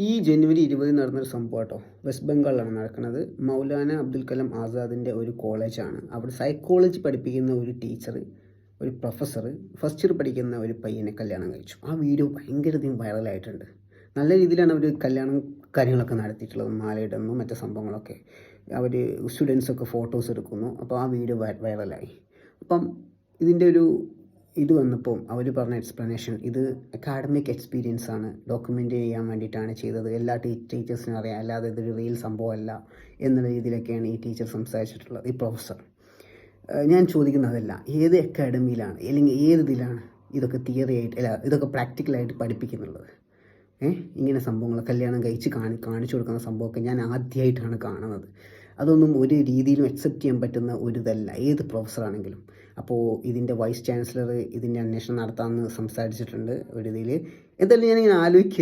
ഈ ജനുവരി 20 നടന്നൊരു സംഭവം കേട്ടോ. വെസ്റ്റ് ബംഗാളിലാണ് നടക്കുന്നത്. മൗലാന അബ്ദുൽ കലാം ആസാദിൻ്റെ ഒരു കോളേജാണ്. അവിടെ സൈക്കോളജി പഠിപ്പിക്കുന്ന ഒരു ടീച്ചർ, ഒരു പ്രൊഫസർ ഫസ്റ്റ് ഇയർ പഠിക്കുന്ന ഒരു പയ്യനെ കല്യാണം കഴിച്ചു. ആ വീഡിയോ ഭയങ്കരധികം വൈറലായിട്ടുണ്ട്. നല്ല രീതിയിലാണ് അവർ കല്യാണം കാര്യങ്ങളൊക്കെ നടത്തിയിട്ടുള്ളത്. മാലയിടുന്നു, മറ്റു സംഭവങ്ങളൊക്കെ. അവർ സ്റ്റുഡൻസൊക്കെ ഫോട്ടോസ് എടുക്കുന്നു. അപ്പോൾ ആ വീഡിയോ വൈറലായി. അപ്പം ഇതിൻ്റെ ഒരു ഇത് വന്നപ്പോൾ അവർ പറഞ്ഞ എക്സ്പ്ലനേഷൻ, ഇത് അക്കാഡമിക് എക്സ്പീരിയൻസ് ആണ്, ഡോക്യുമെൻ്റ് ചെയ്യാൻ വേണ്ടിയിട്ടാണ് ചെയ്തത്. എല്ലാ ടീച്ചേഴ്സിനും അറിയാം, അല്ലാതെ ഇതൊരു റിയൽ സംഭവമല്ല എന്നുള്ള രീതിയിലൊക്കെയാണ് ഈ ടീച്ചർ സംസാരിച്ചിട്ടുള്ളത്, ഈ പ്രൊഫസർ. ഞാൻ ചോദിക്കുന്നതല്ല, ഏത് അക്കാഡമിയിലാണ് അല്ലെങ്കിൽ ഏത് ഇതിലാണ് ഇതൊക്കെ തിയറി ആയിട്ട് അല്ല ഇതൊക്കെ പ്രാക്ടിക്കലായിട്ട് പഠിപ്പിക്കുന്നുള്ളത്? ഇങ്ങനെ സംഭവങ്ങൾ കല്യാണം കഴിച്ച് കാണിച്ചു കൊടുക്കുന്ന സംഭവമൊക്കെ ഞാൻ ആദ്യമായിട്ടാണ് കാണുന്നത്. അതൊന്നും ഒരു രീതിയിലും അക്സെപ്റ്റ് ചെയ്യാൻ പറ്റുന്ന ഒരു ഇതല്ല, ഏത് പ്രൊഫസറാണെങ്കിലും. അപ്പോൾ ഇതിൻ്റെ വൈസ് ചാൻസലർ ഇതിൻ്റെ അന്വേഷണം നടത്താമെന്ന് സംസാരിച്ചിട്ടുണ്ട് ഒരു ഇതിൽ. എന്തായാലും ഞാനിങ്ങനെ ആലോചിക്കുകയായിരുന്നു.